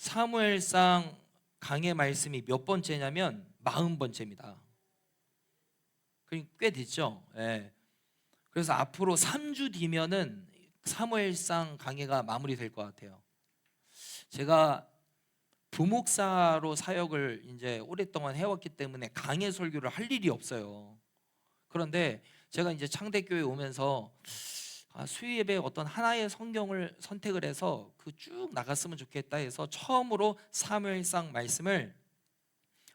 사무엘상 강의 말씀이 몇 번째냐면 40번째입니다. 그러니까 꽤 됐죠. 예. 그래서 앞으로 3주 뒤면은 사무엘상 강해가 마무리될 것 같아요. 제가 부목사로 사역을 이제 오랫동안 해왔기 때문에 강해 설교를 할 일이 없어요. 그런데 제가 이제 창대교회 오면서 수요 예배에 어떤 하나의 성경을 선택을 해서 그 쭉 나갔으면 좋겠다 해서 처음으로 사무엘상 말씀을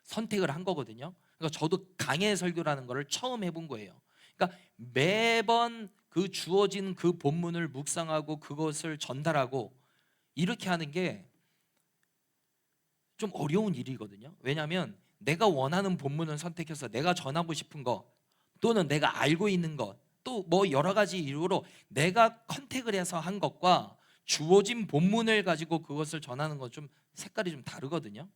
선택을 한 거거든요. 그러니까 저도 강해 설교라는 거를 처음 해본 거예요. 그러니까 매번 그 주어진 그 본문을 묵상하고 그것을 전달하고 이렇게 하는 게 좀 어려운 일이거든요. 왜냐하면 내가 원하는 본문을 선택해서 내가 전하고 싶은 거 또는 내가 알고 있는 것 또 뭐 여러 가지 이유로 내가 컨택을 해서 한 것과 주어진 본문을 가지고 그것을 전하는 건 좀 색깔이 좀 다르거든요.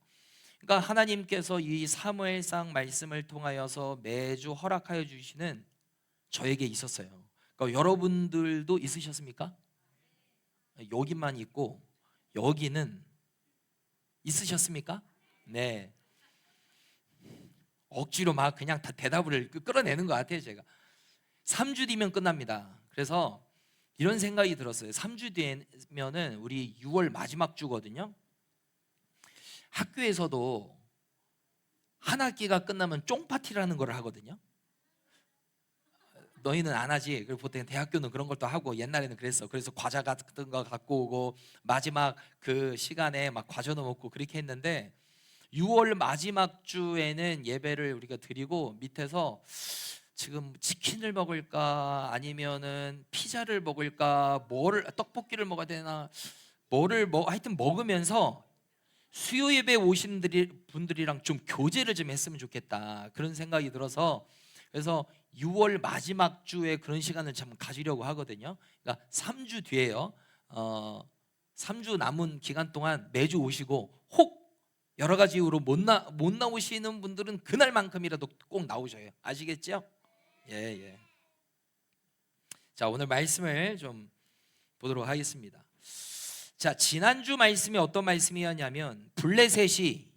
그러니까 하나님께서 이 사무엘상 말씀을 통하여서 매주 허락하여 주시는 저에게 있었어요. 그러니까 여러분들도 있으셨습니까? 여기만 있고 여기는 있으셨습니까? 네. 억지로 막 그냥 다 대답을 끌어내는 것 같아요. 제가 3주 뒤면 끝납니다. 그래서 이런 생각이 들었어요. 3주 뒤면은 우리 6월 마지막 주거든요. 학교에서도 한 학기가 끝나면 쫑파티라는 걸 하거든요. 너희는 안 하지. 그리고 보통 대학교는 그런 걸 또 하고 옛날에는 그랬어. 그래서 과자 같은 거 갖고 오고 마지막 그 시간에 막 과자도 먹고 그렇게 했는데 6월 마지막 주에는 예배를 우리가 드리고 밑에서 지금 치킨을 먹을까 아니면은 피자를 먹을까 뭐를 떡볶이를 먹어야 되나 뭐를 하여튼 먹으면서 수요 예배 오신 분들이랑 좀 교제를 좀 했으면 좋겠다 그런 생각이 들어서 그래서 6월 마지막 주에 그런 시간을 참 가지려고 하거든요. 그러니까 3주 뒤에요. 3주 남은 기간 동안 매주 오시고 혹 여러 가지 이유로 못 나오시는 분들은 그날만큼이라도 꼭 나오셔요. 아시겠죠? 예, 예. 자, 오늘 말씀을 좀 보도록 하겠습니다. 자, 지난주 말씀이 어떤 말씀이었냐면 블레셋이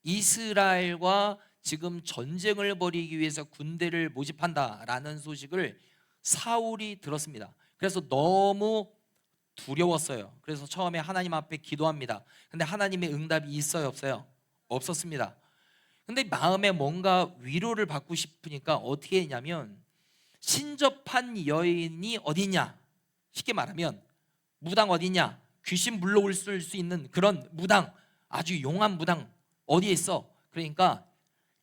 이스라엘과 지금 전쟁을 벌이기 위해서 군대를 모집한다라는 소식을 사울이 들었습니다. 그래서 너무 두려웠어요. 그래서 처음에 하나님 앞에 기도합니다. 근데 하나님의 응답이 있어요, 없어요? 없었습니다. 근데 마음에 뭔가 위로를 받고 싶으니까 어떻게 했냐면 신접한 여인이 어디냐? 쉽게 말하면 무당 어디냐? 귀신 불러올 수 있는 그런 무당, 아주 용한 무당 어디에 있어? 그러니까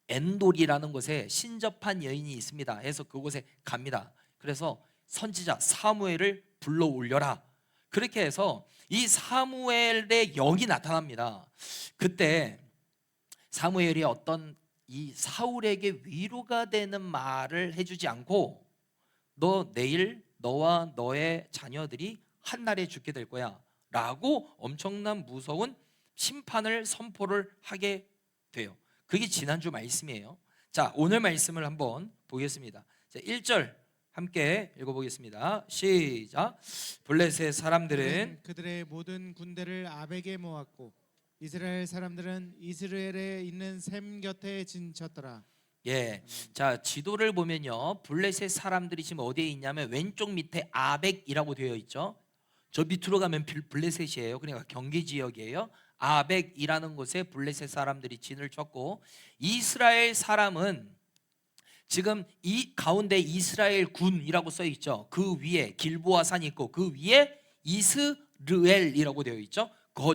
엔돌이라는 곳에 신접한 여인이 있습니다 해서 그곳에 갑니다. 그래서 선지자 사무엘을 불러 올려라. 그렇게 해서 이 사무엘의 영이 나타납니다. 그때 사무엘이 어떤 이 사울에게 위로가 되는 말을 해주지 않고 너 내일 너와 너의 자녀들이 한날에 죽게 될 거야 라고 엄청난 무서운 심판을 선포를 하게 돼요. 그게 지난주 말씀이에요. 자, 오늘 말씀을 한번 보겠습니다. 자, 1절 함께 읽어보겠습니다. 시작. 블레셋 사람들은 그들의 모든 군대를 아벡에 모았고 이스라엘 사람들은 이스라엘에 있는 셈 곁에 진쳤더라. 예, 자 지도를 보면요 블레셋 사람들이 지금 어디에 있냐면 왼쪽 밑에 아벡이라고 되어 있죠. 저 밑으로 가면 블레셋이에요. 그러니까 경계 지역이에요. 아벡이라는 곳에 블레셋 사람들이 진을 쳤고 이스라엘 사람은 지금 이 가운데 이스라엘 군이라고 써 있죠. 그 위에 길보아 산이 있고 그 위에 이스르엘이라고 되어 있죠.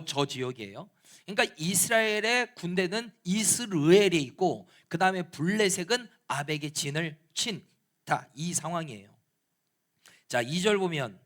저 지역이에요. 그러니까 이스라엘의 군대는 이스르엘에 있고 그 다음에 블레셋은 아벡의 진을 친다 이 상황이에요. 자 2절 보면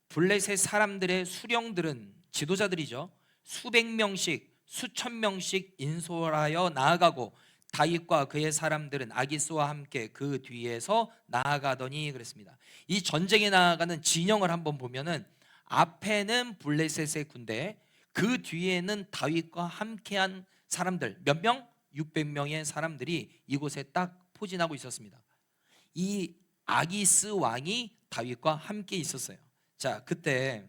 블레셋 사람들의 수령들은 지도자들이죠. 수백 명씩 수천 명씩 인솔하여 나아가고 다윗과 그의 사람들은 아기스와 함께 그 뒤에서 나아가더니 그랬습니다. 이 전쟁에 나아가는 진영을 한번 보면은 앞에는 블레셋의 군대, 그 뒤에는 다윗과 함께한 사람들 몇 명? 600명의 사람들이 이곳에 딱 포진하고 있었습니다. 이 아기스 왕이 다윗과 함께 있었어요. 자, 그때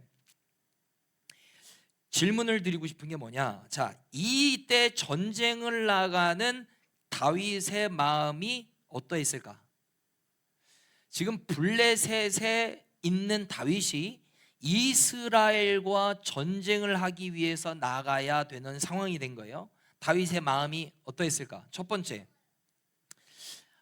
질문을 드리고 싶은 게 뭐냐? 자, 이때 전쟁을 나가는 다윗의 마음이 어떠했을까? 지금 블레셋에 있는 다윗이 이스라엘과 전쟁을 하기 위해서 나가야 되는 상황이 된 거예요. 다윗의 마음이 어떠했을까? 첫 번째,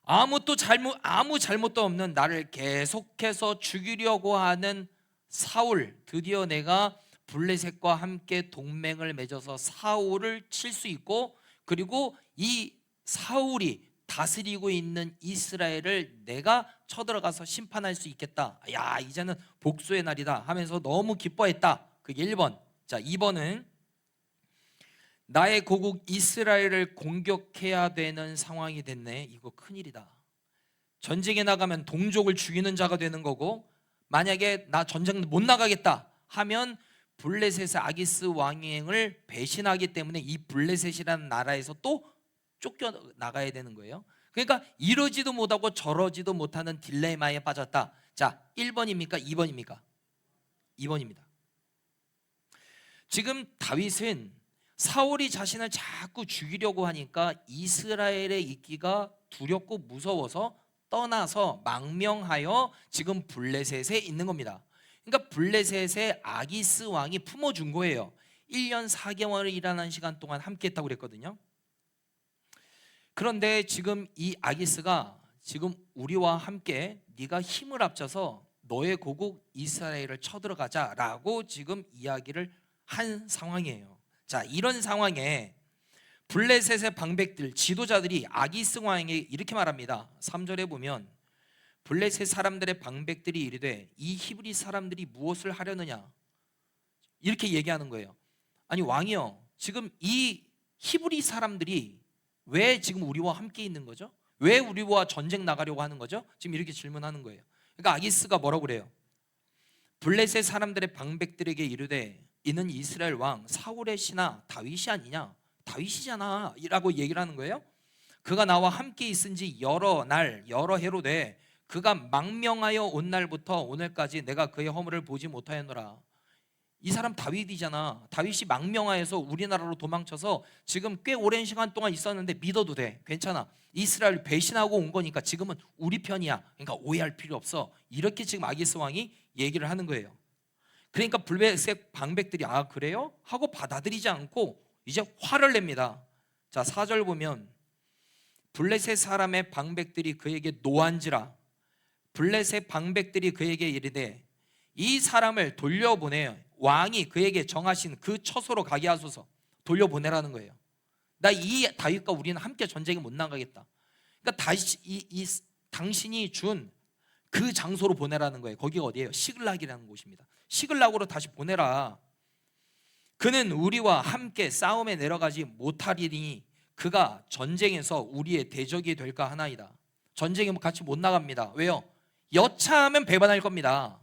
아무 잘못도 없는 나를 계속해서 죽이려고 하는 사울, 드디어 내가 블레셋과 함께 동맹을 맺어서 사울을 칠 수 있고, 그리고 이 사울이 다스리고 있는 이스라엘을 내가 쳐들어가서 심판할 수 있겠다. 야, 이제는 복수의 날이다 하면서 너무 기뻐했다. 그게 1번. 자, 2번은 나의 고국 이스라엘을 공격해야 되는 상황이 됐네. 이거 큰일이다. 전쟁에 나가면 동족을 죽이는 자가 되는 거고, 만약에 나 전쟁 못 나가겠다 하면 블레셋의 아기스 왕을 배신하기 때문에 이 블레셋이라는 나라에서 또 쫓겨 나가야 되는 거예요. 그러니까 이러지도 못하고 저러지도 못하는 딜레마에 빠졌다. 자, 1번입니까? 2번입니까? 2번입니다. 지금 다윗은 사울이 자신을 자꾸 죽이려고 하니까 이스라엘에 있기가 두렵고 무서워서 떠나서 망명하여 지금 블레셋에 있는 겁니다. 그러니까 블레셋의 아기스 왕이 품어준 거예요. 1년 4개월을 일하는 시간 동안 함께 했다고 그랬거든요. 그런데 지금 이 아기스가 지금 우리와 함께 네가 힘을 합쳐서 너의 고국 이스라엘을 쳐들어가자라고 지금 이야기를 한 상황이에요. 자, 이런 상황에 블레셋의 방백들, 지도자들이 아기스 왕에게 이렇게 말합니다. 3절에 보면 블레셋 사람들의 방백들이 이르되 이 히브리 사람들이 무엇을 하려느냐, 이렇게 얘기하는 거예요. 아니 왕이요, 지금 이 히브리 사람들이 왜 지금 우리와 함께 있는 거죠? 왜 우리와 전쟁 나가려고 하는 거죠? 지금 이렇게 질문하는 거예요. 그러니까 아기스가 뭐라고 그래요? 블레셋 사람들의 방백들에게 이르되 이는 이스라엘 왕 사울의 신하 다윗이 아니냐? 다윗이잖아 라고 얘기를 하는 거예요. 그가 나와 함께 있은 지 여러 날 여러 해로 돼 그가 망명하여 온 날부터 오늘까지 내가 그의 허물을 보지 못하였노라. 이 사람 다윗이잖아. 다윗이 망명하여서 우리나라로 도망쳐서 지금 꽤 오랜 시간 동안 있었는데 믿어도 돼, 괜찮아, 이스라엘 배신하고 온 거니까 지금은 우리 편이야, 그러니까 오해할 필요 없어, 이렇게 지금 아기스 왕이 얘기를 하는 거예요. 그러니까 블레셋 방백들이 아 그래요? 하고 받아들이지 않고 이제 화를 냅니다. 자, 4절 보면 블레셋 사람의 방백들이 그에게 노한지라. 블레셋 방백들이 그에게 이르되 이 사람을 돌려보내요. 왕이 그에게 정하신 그 처소로 가게 하소서. 돌려보내라는 거예요. 나 이 다윗과 우리는 함께 전쟁에 못 나가겠다. 그러니까 당신이 준 그 장소로 보내라는 거예요. 거기가 어디예요? 시글락이라는 곳입니다. 시글락으로 다시 보내라. 그는 우리와 함께 싸움에 내려가지 못하리니 그가 전쟁에서 우리의 대적이 될까 하나이다. 전쟁에 같이 못 나갑니다. 왜요? 여차하면 배반할 겁니다.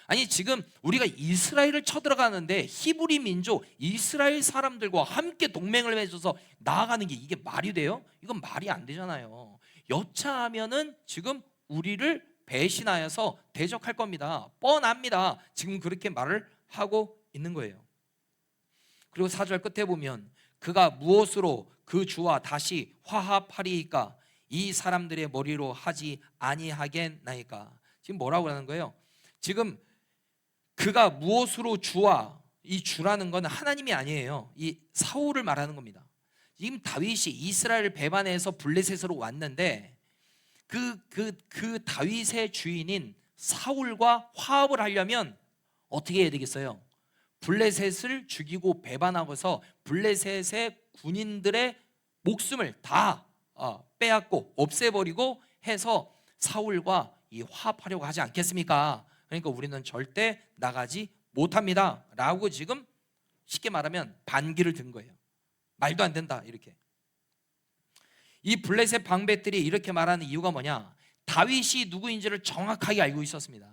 아니 지금 우리가 이스라엘을 쳐들어가는데 히브리 민족 이스라엘 사람들과 함께 동맹을 맺어서 나아가는 게 이게 말이 돼요? 이건 말이 안 되잖아요. 여차하면은 지금 우리를 배신하여서 대적할 겁니다. 뻔합니다. 지금 그렇게 말을 하고 있는 거예요. 그리고 4절 끝에 보면 그가 무엇으로 그 주와 다시 화합하리이까? 이 사람들의 머리로 하지 아니하겠나이까? 지금 뭐라고 하는 거예요? 지금 그가 무엇으로 주와, 이 주라는 건 하나님이 아니에요. 이 사울을 말하는 겁니다. 지금 다윗이 이스라엘을 배반해서 블레셋으로 왔는데 그 다윗의 주인인 사울과 화합을 하려면 어떻게 해야 되겠어요? 블레셋을 죽이고 배반하고서 블레셋의 군인들의 목숨을 다 빼앗고 없애버리고 해서 사울과 이 화합하려고 하지 않겠습니까? 그러니까 우리는 절대 나가지 못합니다 라고 지금 쉽게 말하면 반기를 든 거예요. 말도 안 된다 이렇게. 이 블레셋 방백들이 이렇게 말하는 이유가 뭐냐? 다윗이 누구인지를 정확하게 알고 있었습니다.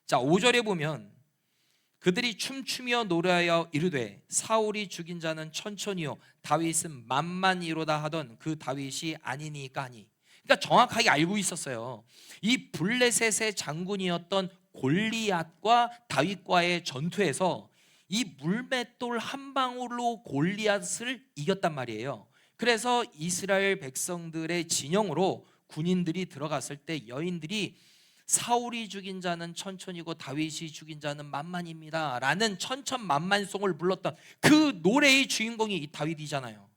자, 5절에 보면 그들이 춤추며 노래하여 이르되 사울이 죽인 자는 천천히요 다윗은 만만이로다 하던 그 다윗이 아니니까 하니. 그러니까 정확하게 알고 있었어요. 이 블레셋의 장군이었던 골리앗과 다윗과의 전투에서 이 물맷돌 한 방울로 골리앗을 이겼단 말이에요. 그래서 이스라엘 백성들의 진영으로 군인들이 들어갔을 때 여인들이 사울이 죽인 자는 천천이고 다윗이 죽인 자는 만만입니다 라는 천천만만송을 불렀던 그 노래의 주인공이 이 다윗이잖아요.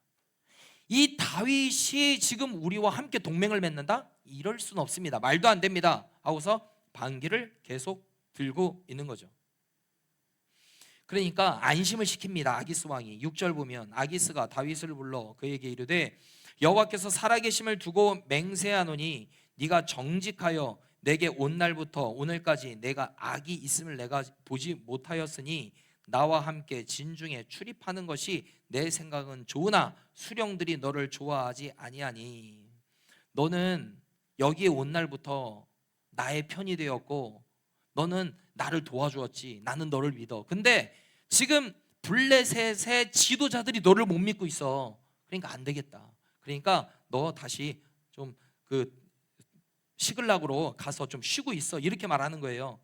이 다윗이 지금 우리와 함께 동맹을 맺는다? 이럴 수는 없습니다. 말도 안 됩니다 하고서 반기를 계속 들고 있는 거죠. 그러니까 안심을 시킵니다. 아기스 왕이 6절 보면 아기스가 다윗을 불러 그에게 이르되 여호와께서 살아계심을 두고 맹세하노니 네가 정직하여 내게 온 날부터 오늘까지 내가 악이 있음을 내가 보지 못하였으니 나와 함께 진중에 출입하는 것이 내 생각은 좋으나 수령들이 너를 좋아하지 아니하니 너는 여기에 온 날부터 나의 편이 되었고 너는 나를 도와주었지. 나는 너를 믿어. 근데 지금 블레셋의 지도자들이 너를 못 믿고 있어. 그러니까 안 되겠다. 그러니까 너 다시 좀 그 시글락으로 가서 좀 쉬고 있어. 이렇게 말하는 거예요.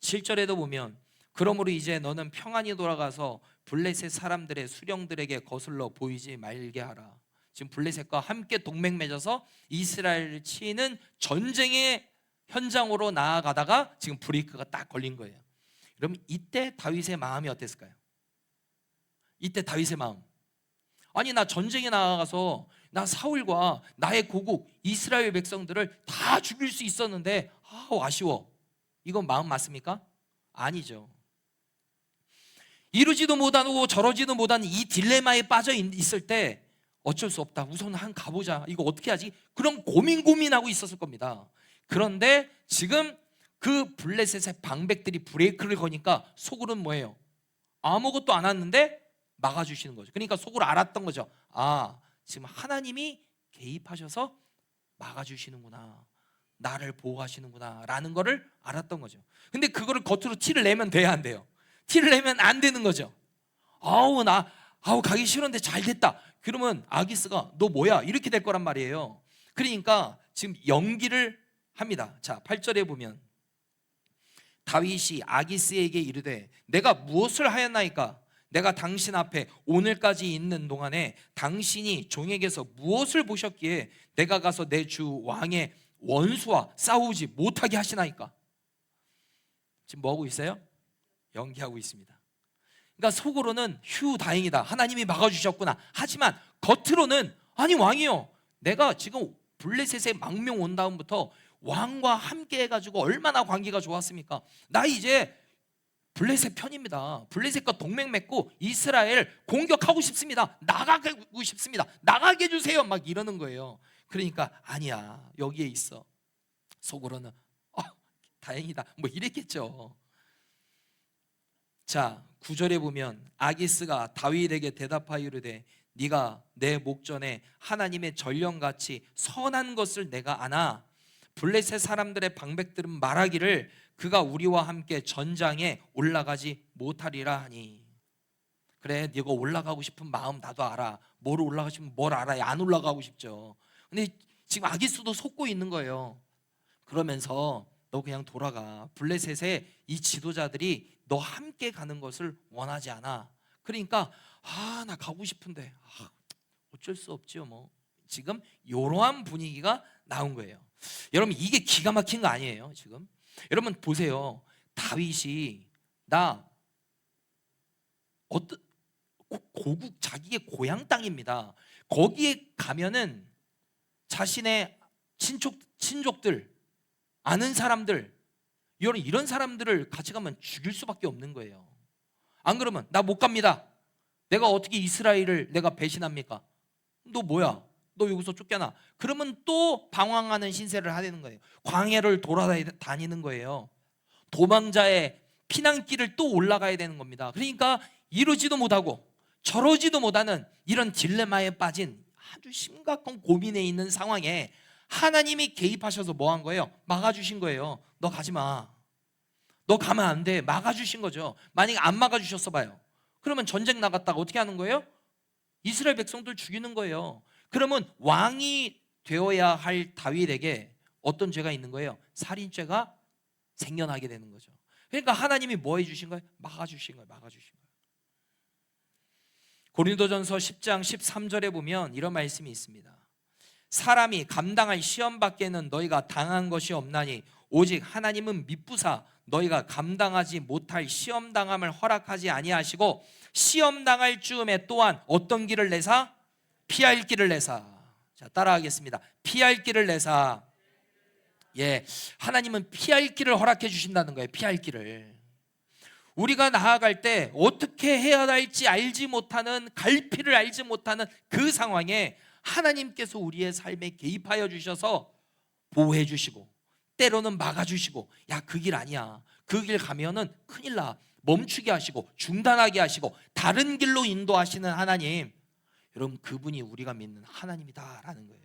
7절에도 보면 그러므로 이제 너는 평안히 돌아가서 블레셋 사람들의 수령들에게 거슬러 보이지 말게 하라. 지금 블레셋과 함께 동맹 맺어서 이스라엘을 치는 전쟁의 현장으로 나아가다가 지금 브레이크가 딱 걸린 거예요. 그럼 이때 다윗의 마음이 어땠을까요? 이때 다윗의 마음, 아니 나 전쟁에 나가서 나 사울과 나의 고국 이스라엘 백성들을 다 죽일 수 있었는데 아쉬워. 이건 마음 맞습니까? 아니죠. 이러지도 못하고 저러지도 못하는 이 딜레마에 빠져 있을 때 어쩔 수 없다. 우선 한 가보자. 이거 어떻게 하지? 그런 고민하고 있었을 겁니다. 그런데 지금 그 블레셋의 방백들이 브레이크를 거니까 속으로는 뭐예요? 아무것도 안 왔는데 막아주시는 거죠. 그러니까 속으로 알았던 거죠. 지금 하나님이 개입하셔서 막아주시는구나, 나를 보호하시는구나 라는 거를 알았던 거죠. 근데 그거를 겉으로 티를 내면 돼야 안 돼요? 티를 내면 안 되는 거죠. 가기 싫은데 잘 됐다. 그러면 아기스가 너 뭐야? 이렇게 될 거란 말이에요. 그러니까 지금 연기를 합니다. 자, 8절에 보면 다윗이 아기스에게 이르되 내가 무엇을 하였나이까? 내가 당신 앞에 오늘까지 있는 동안에 당신이 종에게서 무엇을 보셨기에 내가 가서 내 주 왕의 원수와 싸우지 못하게 하시나이까? 지금 뭐하고 있어요? 연기하고 있습니다. 그러니까 속으로는 휴 다행이다, 하나님이 막아주셨구나. 하지만 겉으로는 아니 왕이요, 내가 지금 블레셋의 망명 온 다음부터 왕과 함께 해가지고 얼마나 관계가 좋았습니까? 나 이제 블레셋 편입니다. 블레셋과 동맹 맺고 이스라엘 공격하고 싶습니다. 나가고 싶습니다. 나가게 해주세요. 막 이러는 거예요. 그러니까 아니야, 여기에 있어. 속으로는 다행이다 뭐 이랬겠죠. 자, 9절에 보면 아기스가 다윗에게 대답하여 이르되 네가 내 목전에 하나님의 전령같이 선한 것을 내가 아나 블레셋 사람들의 방백들은 말하기를 그가 우리와 함께 전장에 올라가지 못하리라 하니. 그래, 네가 올라가고 싶은 마음 나도 알아. 뭐로 올라가고 싶으면 뭘 알아야 안 올라가고 싶죠. 근데 지금 아기스도 속고 있는 거예요. 그러면서 너 그냥 돌아가. 블레셋의 이 지도자들이 너 함께 가는 것을 원하지 않아. 그러니까 나 가고 싶은데 어쩔 수 없지요 뭐. 지금 이러한 분위기가 나온 거예요. 여러분, 이게 기가 막힌 거 아니에요? 지금 여러분 보세요. 다윗이 고국 자기의 고향 땅입니다. 거기에 가면은 자신의 친족들, 아는 사람들, 이런 사람들을 같이 가면 죽일 수밖에 없는 거예요. 안 그러면 나 못 갑니다. 내가 어떻게 이스라엘을 내가 배신합니까? 너 뭐야? 너 여기서 쫓겨나. 그러면 또 방황하는 신세를 하는 거예요. 광야를 돌아다니는 거예요. 도망자의 피난길을 또 올라가야 되는 겁니다. 그러니까 이러지도 못하고 저러지도 못하는 이런 딜레마에 빠진 아주 심각한 고민에 있는 상황에 하나님이 개입하셔서 뭐 한 거예요? 막아주신 거예요. 너 가지 마. 너 가면 안 돼. 막아주신 거죠. 만약에 안 막아주셨어 봐요. 그러면 전쟁 나갔다가 어떻게 하는 거예요? 이스라엘 백성들 죽이는 거예요. 그러면 왕이 되어야 할 다윗에게 어떤 죄가 있는 거예요? 살인죄가 생겨나게 되는 거죠. 그러니까 하나님이 뭐 해주신 거예요? 막아주신 거예요. 막아주신 거예요. 고린도전서 10장 13절에 보면 이런 말씀이 있습니다. 사람이 감당할 시험 밖에는 너희가 당한 것이 없나니 오직 하나님은 미쁘사 너희가 감당하지 못할 시험 당함을 허락하지 아니하시고 시험 당할 즈음에 또한 어떤 길을 내사? 피할 길을 내사. 자, 따라하겠습니다. 피할 길을 내사. 예, 하나님은 피할 길을 허락해 주신다는 거예요. 피할 길을. 우리가 나아갈 때 어떻게 해야 할지 알지 못하는, 갈피를 알지 못하는 그 상황에 하나님께서 우리의 삶에 개입하여 주셔서 보호해 주시고 때로는 막아 주시고, 야, 그 길 아니야, 그 길 가면은 큰일 나, 멈추게 하시고 중단하게 하시고 다른 길로 인도하시는 하나님, 여러분 그분이 우리가 믿는 하나님이다라는 거예요.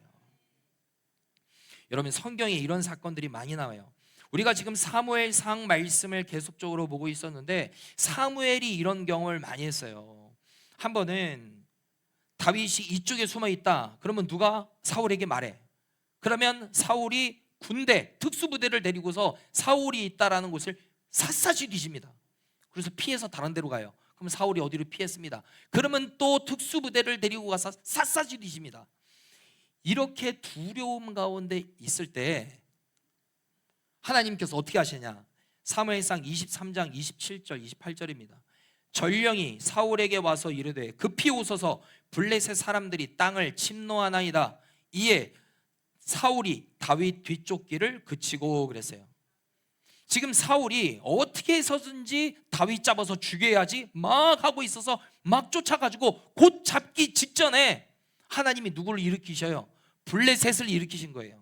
여러분 성경에 이런 사건들이 많이 나와요. 우리가 지금 사무엘상 말씀을 계속적으로 보고 있었는데 사무엘이 이런 경험을 많이 했어요. 한 번은 다윗이 이쪽에 숨어 있다. 그러면 누가 사울에게 말해. 그러면 사울이 군대, 특수부대를 데리고서 사울이 있다라는 곳을 샅샅이 뒤집니다. 그래서 피해서 다른 데로 가요. 그럼 사울이 어디로 피했습니다. 그러면 또 특수부대를 데리고 가서 샅샅이 뒤집니다. 이렇게 두려움 가운데 있을 때 하나님께서 어떻게 하시냐. 사무엘상 23장 27절 28절입니다. 전령이 사울에게 와서 이르되 급히 오소서 블레셋 사람들이 땅을 침노하나이다. 이에 사울이 다윗 뒤쪽 길을 그치고 그랬어요. 지금 사울이 어떻게 해서든지 다윗 잡아서 죽여야지 막 하고 있어서 막 쫓아가지고 곧 잡기 직전에 하나님이 누구를 일으키셔요? 블레셋을 일으키신 거예요.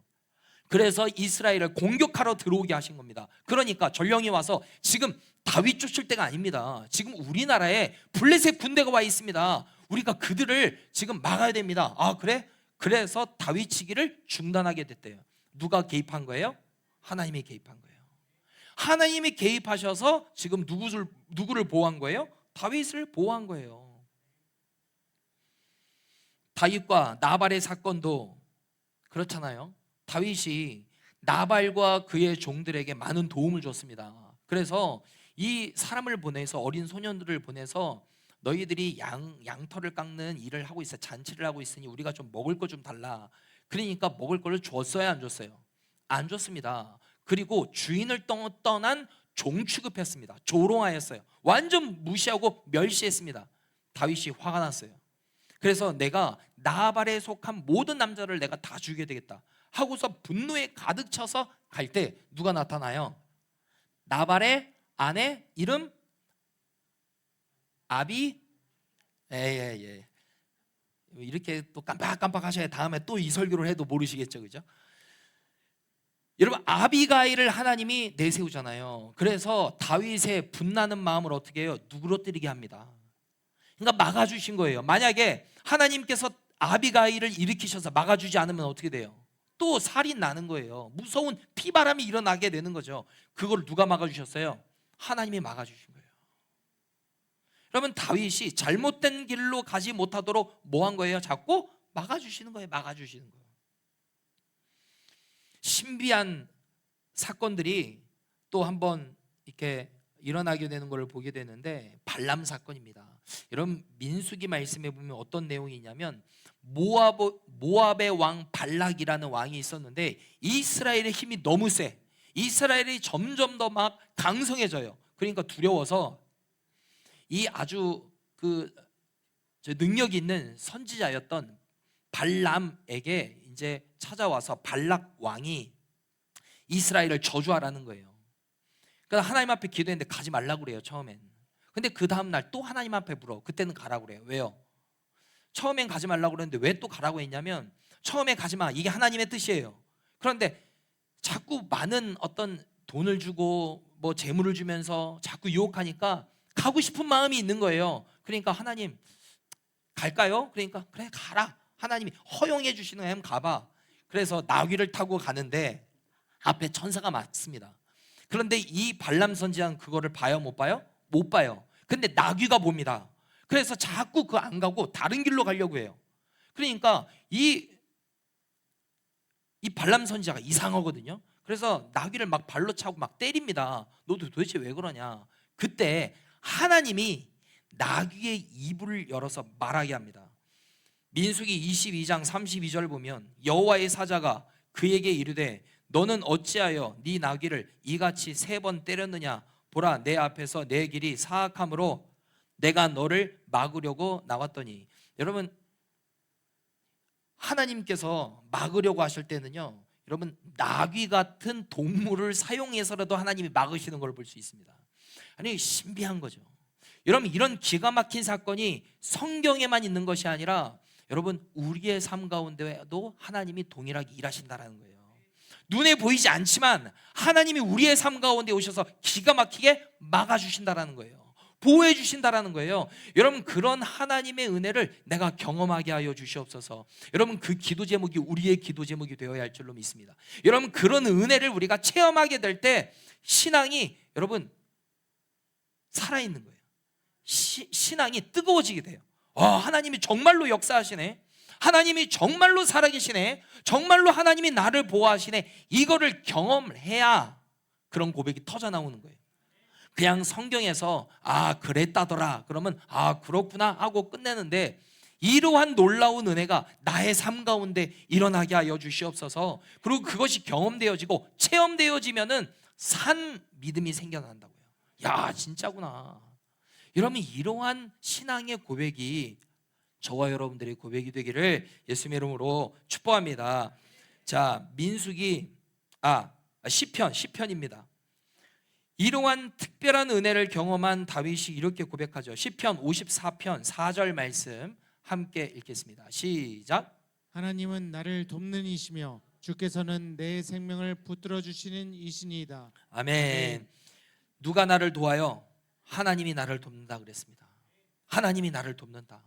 그래서 이스라엘을 공격하러 들어오게 하신 겁니다. 그러니까 전령이 와서 지금 다윗 쫓을 때가 아닙니다. 지금 우리나라에 블레셋 군대가 와 있습니다. 우리가 그들을 지금 막아야 됩니다. 아, 그래? 그래서 다윗 치기를 중단하게 됐대요. 누가 개입한 거예요? 하나님이 개입한 거예요. 하나님이 개입하셔서 지금 누구를 보호한 거예요? 다윗을 보호한 거예요. 다윗과 나발의 사건도 그렇잖아요. 다윗이 나발과 그의 종들에게 많은 도움을 줬습니다. 그래서 이 사람을 보내서, 어린 소년들을 보내서 너희들이 양털을 깎는 일을 하고 있어, 잔치를 하고 있으니 우리가 좀 먹을 거 좀 달라. 그러니까 먹을 거를 줬어요, 안 줬어요? 안 줬습니다. 그리고 주인을 떠난 종 취급했습니다. 조롱하였어요. 완전 무시하고 멸시했습니다. 다윗이 화가 났어요. 그래서 내가 나발에 속한 모든 남자를 내가 다 죽여야 되겠다 하고서 분노에 가득 차서 갈 때 누가 나타나요? 나발의 아내 이름 아비. 예. 이렇게 또 깜빡깜빡 하셔야 다음에 또 이 설교를 해도 모르시겠죠, 그죠? 여러분, 아비가일을 하나님이 내세우잖아요. 그래서 다윗의 분나는 마음을 어떻게 해요? 누그러뜨리게 합니다. 그러니까 막아주신 거예요. 만약에 하나님께서 아비가일을 일으키셔서 막아주지 않으면 어떻게 돼요? 또 살인 나는 거예요. 무서운 피바람이 일어나게 되는 거죠. 그걸 누가 막아주셨어요? 하나님이 막아주신 거예요. 그러면 다윗이 잘못된 길로 가지 못하도록 뭐 한 거예요? 자꾸 막아주시는 거예요. 막아주시는 거예요. 신비한 사건들이 또 한번 이렇게 일어나게 되는 것을 보게 되는데 발람 사건입니다. 여러분, 민수기 말씀에 보면 어떤 내용이 있냐면 모압의 왕 발락이라는 왕이 있었는데 이스라엘의 힘이 너무 세. 이스라엘이 점점 더 막 강성해져요. 그러니까 두려워서 이 아주 능력 있는 선지자였던 발람에게 이제 찾아와서 발락 왕이 이스라엘을 저주하라는 거예요. 그러니까 하나님 앞에 기도했는데 가지 말라고 그래요, 처음엔. 근데 그 다음날 또 하나님 앞에 물어. 그때는 가라고 그래요. 왜요? 처음엔 가지 말라고 그랬는데 왜 또 가라고 했냐면, 처음에 가지 마, 이게 하나님의 뜻이에요. 그런데 자꾸 많은 어떤 돈을 주고 뭐 재물을 주면서 자꾸 유혹하니까 가고 싶은 마음이 있는 거예요. 그러니까 하나님, 갈까요? 그러니까 그래, 가라. 하나님이 허용해 주시는 거예요. 가봐. 그래서 나귀를 타고 가는데 앞에 천사가 맞습니다. 그런데 이 발람 선지자는 그거를 봐요, 못 봐요? 못 봐요. 근데 나귀가 봅니다. 그래서 자꾸 그 안 가고 다른 길로 가려고 해요. 그러니까 이 발람 선지자가 이상하거든요. 그래서 나귀를 막 발로 차고 막 때립니다. 너도 도대체 왜 그러냐? 그때 하나님이 나귀의 입을 열어서 말하게 합니다. 민수기 22장 32절 보면 여호와의 사자가 그에게 이르되 너는 어찌하여 네 나귀를 이같이 3번 때렸느냐? 보라, 내 앞에서 내 길이 사악함으로 내가 너를 막으려고 나왔더니. 여러분, 하나님께서 막으려고 하실 때는요, 여러분, 나귀 같은 동물을 사용해서라도 하나님이 막으시는 걸 볼 수 있습니다. 아니, 신비한 거죠. 여러분, 이런 기가 막힌 사건이 성경에만 있는 것이 아니라 여러분, 우리의 삶 가운데도 하나님이 동일하게 일하신다는 거예요. 눈에 보이지 않지만 하나님이 우리의 삶 가운데 오셔서 기가 막히게 막아주신다는 거예요. 보호해 주신다는 거예요. 여러분, 그런 하나님의 은혜를 내가 경험하게 하여 주시옵소서. 여러분, 그 기도 제목이 우리의 기도 제목이 되어야 할 줄로 믿습니다. 여러분, 그런 은혜를 우리가 체험하게 될 때 신앙이 여러분 살아있는 거예요. 신앙이 뜨거워지게 돼요. 하나님이 정말로 역사하시네, 하나님이 정말로 살아계시네, 정말로 하나님이 나를 보호하시네, 이거를 경험해야 그런 고백이 터져 나오는 거예요. 그냥 성경에서 그랬다더라 그러면 그렇구나 하고 끝내는데, 이러한 놀라운 은혜가 나의 삶 가운데 일어나게 하여 주시옵소서. 그리고 그것이 경험되어지고 체험되어지면은 산 믿음이 생겨난다고요. 야, 진짜구나. 여러분, 이러한 신앙의 고백이 저와 여러분들의 고백이 되기를 예수님의 이름으로 축복합니다. 자, 민수기 시편입니다. 이러한 특별한 은혜를 경험한 다윗이 이렇게 고백하죠. 시편 54편 4절 말씀 함께 읽겠습니다. 시작. 하나님은 나를 돕는 이시며 주께서는 내 생명을 붙들어 주시는 이신이다. 아멘. 누가 나를 도와요? 하나님이 나를 돕는다 그랬습니다. 하나님이 나를 돕는다.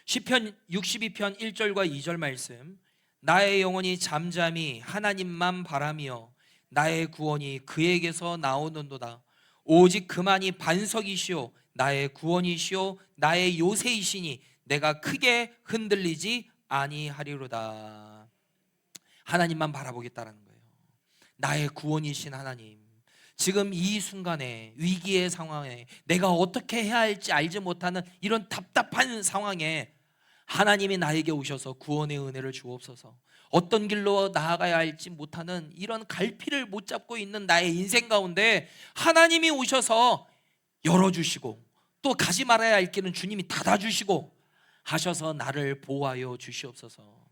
시편 62편 1절과 2절 말씀, 나의 영혼이 잠잠히 하나님만 바라며 나의 구원이 그에게서 나오는도다. 오직 그만이 반석이시오 나의 구원이시오 나의 요새이시니 내가 크게 흔들리지 아니하리로다. 하나님만 바라보겠다라는 거예요. 나의 구원이신 하나님, 지금 이 순간에 위기의 상황에 내가 어떻게 해야 할지 알지 못하는 이런 답답한 상황에 하나님이 나에게 오셔서 구원의 은혜를 주옵소서. 어떤 길로 나아가야 할지 못하는 이런 갈피를 못 잡고 있는 나의 인생 가운데 하나님이 오셔서 열어주시고, 또 가지 말아야 할 길은 주님이 닫아주시고 하셔서 나를 보호하여 주시옵소서.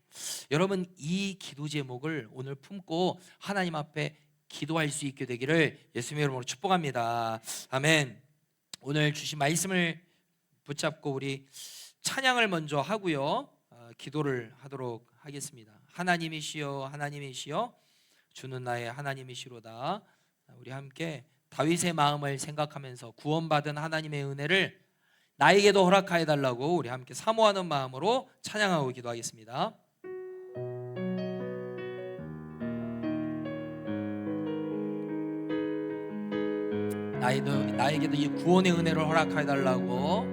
여러분, 이 기도 제목을 오늘 품고 하나님 앞에 기도할 수 있게 되기를 예수님의 이름으로 축복합니다. 아멘. 오늘 주신 말씀을 붙잡고 우리 찬양을 먼저 하고요, 기도를 하도록 하겠습니다. 하나님이시여 하나님이시여 주는 나의 하나님이시로다. 우리 함께 다윗의 마음을 생각하면서 구원받은 하나님의 은혜를 나에게도 허락하여 달라고 우리 함께 사모하는 마음으로 찬양하고 기도하겠습니다. 나에게도 이 구원의 은혜를 허락하여 달라고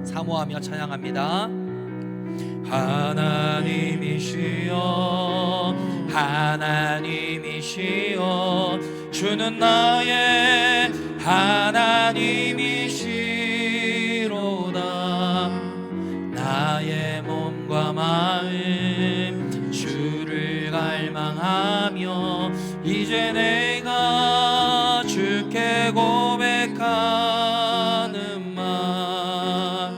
사모하며 찬양합니다. 하나님이시여 하나님이시여 주는 나의 하나님이시로다. 나의 몸과 마음 주를 갈망하며 이제 내가 주께 고백하는 말,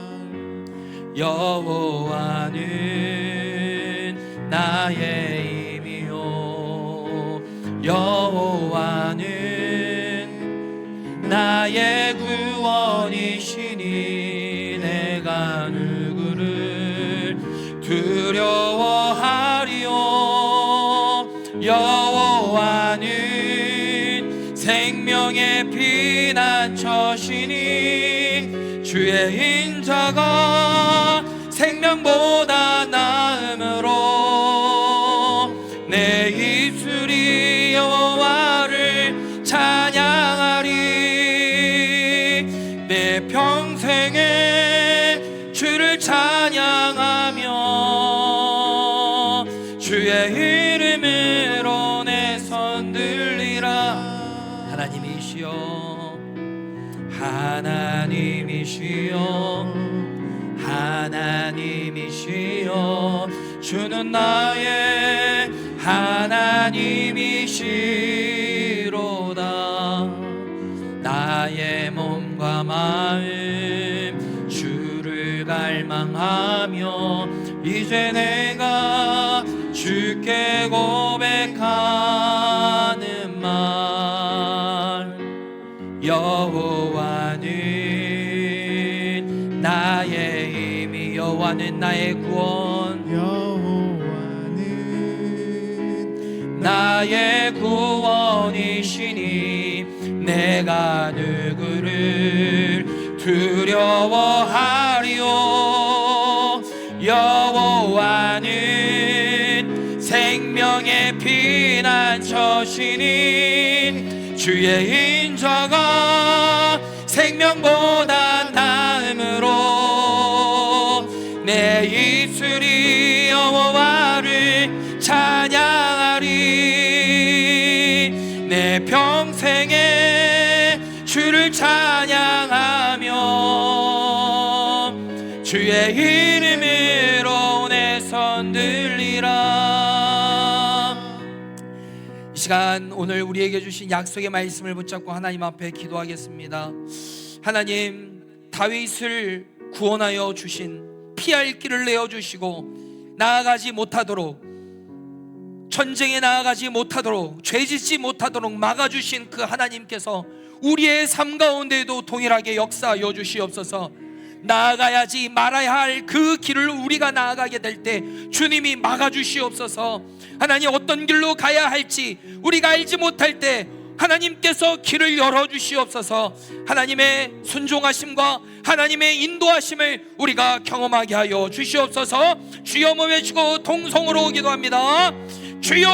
여호와는 나의 힘이요 여호와는 나의 구원이시니 내가 누구를 두려워하리요. 여호와는 생명의 피난처시니 주의 인자가 생명보다 나음으로 내 입술이 여호와를 찬양하리. 내 평생에 주를 찬양하며 주의 이름으로 내 손 들리라. 하나님이시여 하나님 하나님이시여 하나님이시여 주는 나의 하나님이시로다. 나의 몸과 마음 주를 갈망하며 이제 내가 주께 고백하는 말 여호와는 나의 힘이 여호와는 나의 구원 여호와는 나의 구원이시니 내가 누구를 두려워하리요. 여호와는 생명의 피난처시니 주의 인자가 생명보다 나음으로 내 입술이 여호와를 찬양하리. 내 평생에 주를 찬양하며 주의 이름으로 내 손 들리라. 이 시간 오늘 우리에게 주신 약속의 말씀을 붙잡고 하나님 앞에 기도하겠습니다. 하나님, 다윗을 구원하여 주신 피할 길을 내어주시고 나아가지 못하도록 전쟁에 나아가지 못하도록 죄짓지 못하도록 막아주신 그 하나님께서 우리의 삶 가운데에도 동일하게 역사하여 주시옵소서. 나아가야지 말아야 할 그 길을 우리가 나아가게 될 때 주님이 막아주시옵소서. 하나님, 어떤 길로 가야 할지 우리가 알지 못할 때 하나님께서 길을 열어주시옵소서. 하나님의 순종하심과 하나님의 인도하심을 우리가 경험하게 하여 주시옵소서. 주여 모여주고 동성으로 기도합니다. 주여,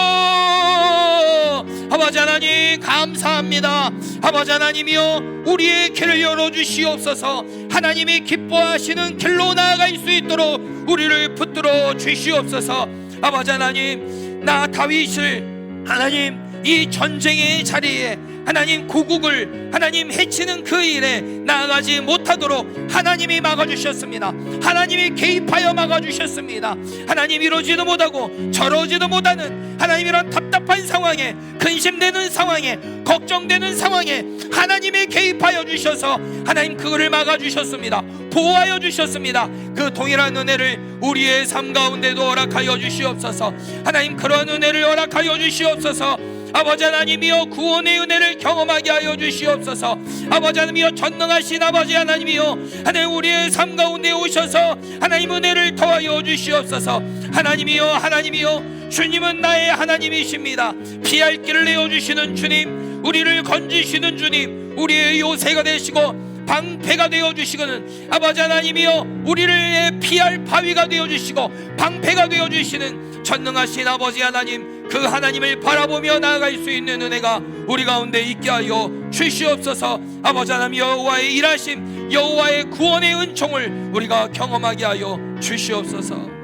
아버지 하나님 감사합니다. 아버지 하나님이여, 우리의 길을 열어주시옵소서. 하나님이 기뻐하시는 길로 나아갈 수 있도록 우리를 붙들어 주시옵소서. 아버지 하나님, 나 다윗을 하나님 이 전쟁의 자리에 하나님 고국을 하나님 해치는 그 일에 나아가지 못하도록 하나님이 막아주셨습니다. 하나님이 개입하여 막아주셨습니다. 하나님, 이러지도 못하고 저러지도 못하는 하나님 이런 답답한 상황에, 근심되는 상황에, 걱정되는 상황에 하나님이 개입하여 주셔서 하나님 그거를 막아주셨습니다. 보호하여 주셨습니다. 그 동일한 은혜를 우리의 삶 가운데도 허락하여 주시옵소서. 하나님, 그런 은혜를 허락하여 주시옵소서. 아버지 하나님이여, 구원의 은혜를 경험하게 하여 주시옵소서. 아버지 하나님이여, 전능하신 아버지 하나님이여, 하나님 우리의 삶 가운데 오셔서 하나님 은혜를 더하여 주시옵소서. 하나님이여, 주님은 나의 하나님이십니다. 피할 길을 내어주시는 주님, 우리를 건지시는 주님, 우리의 요새가 되시고 방패가 되어주시거든 아버지 하나님이여, 우리를 피할 바위가 되어주시고 방패가 되어주시는 전능하신 아버지 하나님, 그 하나님을 바라보며 나아갈 수 있는 은혜가 우리 가운데 있게 하여 주시옵소서. 아버지 하나님, 여호와의 일하심, 여호와의 구원의 은총을 우리가 경험하게 하여 주시옵소서.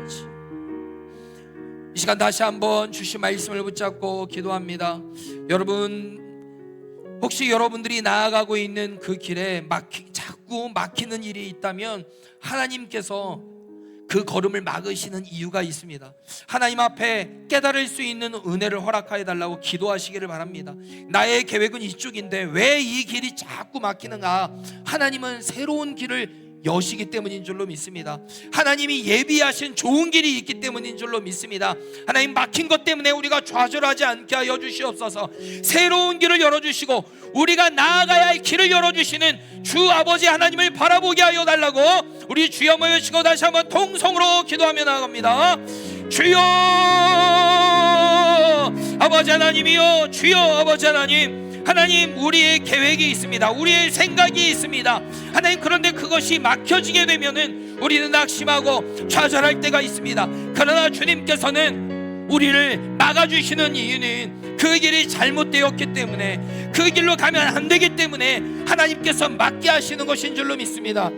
이 시간 다시 한번 주신 말씀을 붙잡고 기도합니다. 여러분, 혹시 여러분들이 나아가고 있는 그 길에 자꾸 막히는 일이 있다면 하나님께서 그 걸음을 막으시는 이유가 있습니다. 하나님 앞에 깨달을 수 있는 은혜를 허락하여 달라고 기도하시기를 바랍니다. 나의 계획은 이쪽인데 왜 이 길이 자꾸 막히는가? 하나님은 새로운 길을 여시기 때문인 줄로 믿습니다. 하나님이 예비하신 좋은 길이 있기 때문인 줄로 믿습니다. 하나님, 막힌 것 때문에 우리가 좌절하지 않게 하여 주시옵소서. 새로운 길을 열어주시고 우리가 나아가야 할 길을 열어주시는 주 아버지 하나님을 바라보게 하여 달라고 우리 주여 모여시고 다시 한번 통성으로 기도하며 나아갑니다. 주여 아버지 하나님이여, 주여 아버지 하나님, 하나님 우리의 계획이 있습니다. 우리의 생각이 있습니다. 하나님, 그런데 그것이 막혀지게 되면은 우리는 낙심하고 좌절할 때가 있습니다. 그러나 주님께서는 우리를 막아주시는 이유는 그 길이 잘못되었기 때문에, 그 길로 가면 안 되기 때문에 하나님께서 막게 하시는 것인 줄로 믿습니다.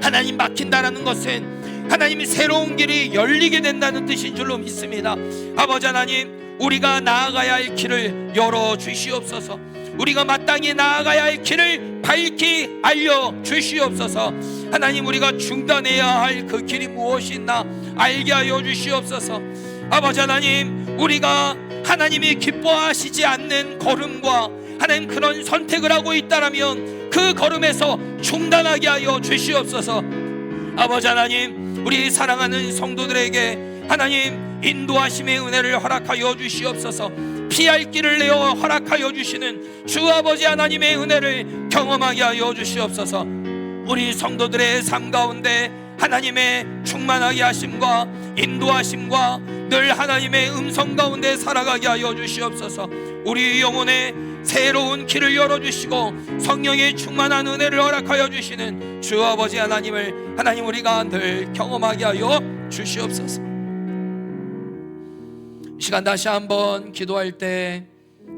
하나님, 막힌다라는 것은 하나님이 새로운 길이 열리게 된다는 뜻인 줄로 믿습니다. 아버지 하나님, 우리가 나아가야 할 길을 열어 주시옵소서. 우리가 마땅히 나아가야 할 길을 밝히 알려주시옵소서. 하나님, 우리가 중단해야 할 그 길이 무엇이 있나 알게 하여 주시옵소서. 아버지 하나님, 우리가 하나님이 기뻐하시지 않는 걸음과 하나님 그런 선택을 하고 있다라면 그 걸음에서 중단하게 하여 주시옵소서. 아버지 하나님, 우리 사랑하는 성도들에게 하나님 인도하심의 은혜를 허락하여 주시옵소서. 피할 길을 내어 허락하여 주시는 주 아버지 하나님의 은혜를 경험하게 하여 주시옵소서. 우리 성도들의 삶 가운데 하나님의 충만하게 하심과 인도하심과 늘 하나님의 음성 가운데 살아가게 하여 주시옵소서. 우리 영혼에 새로운 길을 열어주시고 성령의 충만한 은혜를 허락하여 주시는 주 아버지 하나님을 하나님 우리가 늘 경험하게 하여 주시옵소서. 이 시간 다시 한번 기도할 때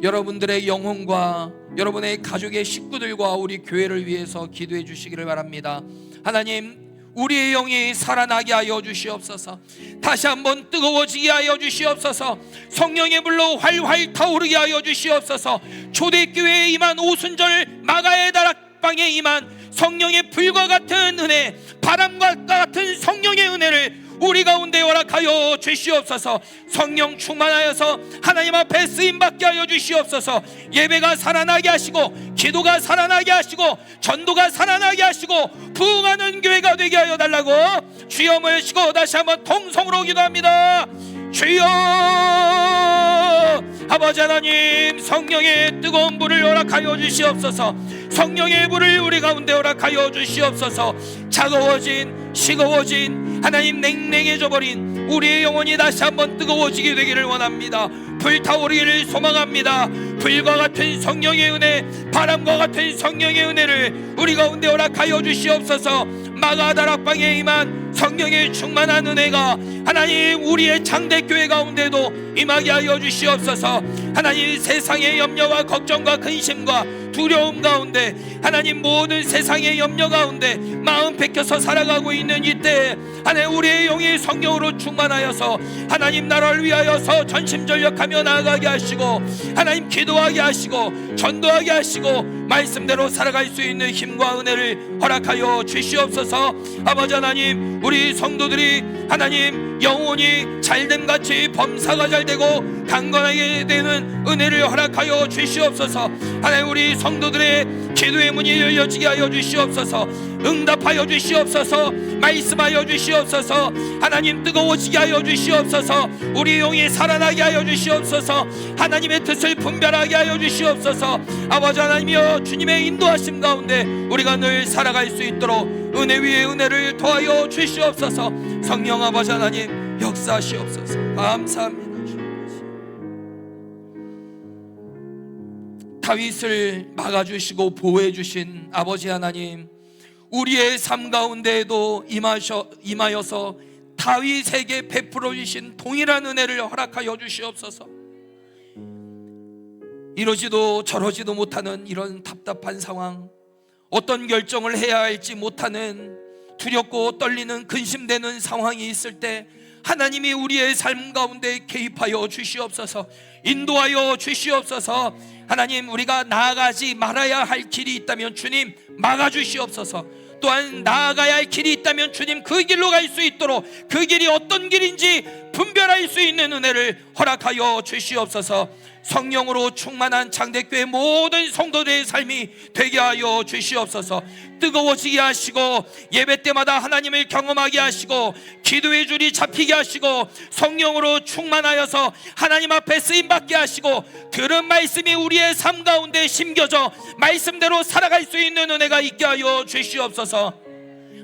여러분들의 영혼과 여러분의 가족의 식구들과 우리 교회를 위해서 기도해 주시기를 바랍니다. 하나님, 우리의 영이 살아나게 하여 주시옵소서. 다시 한번 뜨거워지게 하여 주시옵소서. 성령의 불로 활활 타오르게 하여 주시옵소서. 초대교회에 임한 오순절 마가의 다락방에 임한 성령의 불과 같은 은혜, 바람과 같은 성령의 은혜를 우리 가운데 허락하여 주시옵소서. 성령 충만하여서 하나님 앞에 쓰임받게 하여 주시옵소서. 예배가 살아나게 하시고 기도가 살아나게 하시고 전도가 살아나게 하시고 부흥하는 교회가 되게 하여 달라고 주여 모시고 다시 한번 통성으로 기도합니다. 주여, 아버지 하나님, 성령의 뜨거운 불을 허락하여 주시옵소서. 성령의 불을 우리 가운데 허락하여 주시옵소서. 차가워진 식어워진 하나님 냉랭해져 버린 우리의 영혼이 다시 한번 뜨거워지게 되기를 원합니다. 불타오르기를 소망합니다. 불과 같은 성령의 은혜, 바람과 같은 성령의 은혜를 우리 가운데 허락하여 주시옵소서. 마가다락방에 임한 성령의 충만한 은혜가 하나님 우리의 장대교회 가운데도 임하게 하여 주시옵소서. 하나님, 세상의 염려와 걱정과 근심과 두려움 가운데 하나님 모든 세상의 염려 가운데 마음 뺏겨서 살아가고 있는 이때 하나님 우리의 영이 성령으로 충만하여서 하나님 나라를 위하여서 전심전력하며 나아가게 하시고 하나님 기도하게 하시고 전도하게 하시고 말씀대로 살아갈 수 있는 힘과 은혜를 허락하여 주시옵소서. 아버지 하나님, 우리 성도들이 하나님 영혼이 잘됨같이 범사가 잘되고 강건하게 되는 은혜를 허락하여 주시옵소서. 하나님, 우리 성도들의 기도의 문이 열려지게 하여 주시옵소서. 응답하여 주시옵소서. 말씀하여 주시옵소서. 하나님, 뜨거워지게 하여 주시옵소서. 우리 영이 살아나게 하여 주시옵소서. 하나님의 뜻을 분별하게 하여 주시옵소서. 아버지 하나님이여, 주님의 인도하심 가운데 우리가 늘 살아갈 수 있도록 은혜 위에 은혜를 더하여 주시옵소서. 성령 아버지 하나님 역사하시옵소서. 감사합니다. 다윗을 막아주시고 보호해주신 아버지 하나님, 우리의 삶 가운데에도 임하여서 다윗에게 베풀어 주신 동일한 은혜를 허락하여 주시옵소서. 이러지도 저러지도 못하는 이런 답답한 상황, 어떤 결정을 해야 할지 못하는 두렵고 떨리는 근심되는 상황이 있을 때 하나님이 우리의 삶 가운데 개입하여 주시옵소서. 인도하여 주시옵소서. 하나님, 우리가 나아가지 말아야 할 길이 있다면 주님 막아주시옵소서. 또한 나아가야 할 길이 있다면 주님 그 길로 갈 수 있도록 그 길이 어떤 길인지 분별할 수 있는 은혜를 허락하여 주시옵소서. 성령으로 충만한 장대교회 모든 성도들의 삶이 되게 하여 주시옵소서. 뜨거워지게 하시고 예배 때마다 하나님을 경험하게 하시고 기도의 줄이 잡히게 하시고 성령으로 충만하여서 하나님 앞에 쓰임받게 하시고 들은 말씀이 우리의 삶 가운데 심겨져 말씀대로 살아갈 수 있는 은혜가 있게 하여 주시옵소서.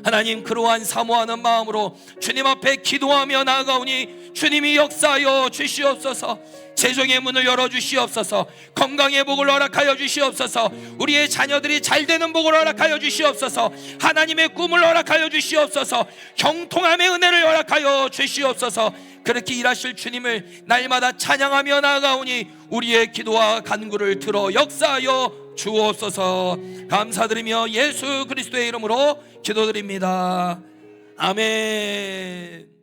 하나님, 그러한 사모하는 마음으로 주님 앞에 기도하며 나아가오니 주님이 역사하여 주시옵소서. 재정의 문을 열어주시옵소서. 건강의 복을 허락하여 주시옵소서. 우리의 자녀들이 잘되는 복을 허락하여 주시옵소서. 하나님의 꿈을 허락하여 주시옵소서. 형통함의 은혜를 허락하여 주시옵소서. 그렇게 일하실 주님을 날마다 찬양하며 나아가오니 우리의 기도와 간구를 들어 역사하여 주옵소서. 감사드리며 예수 그리스도의 이름으로 기도드립니다. 아멘.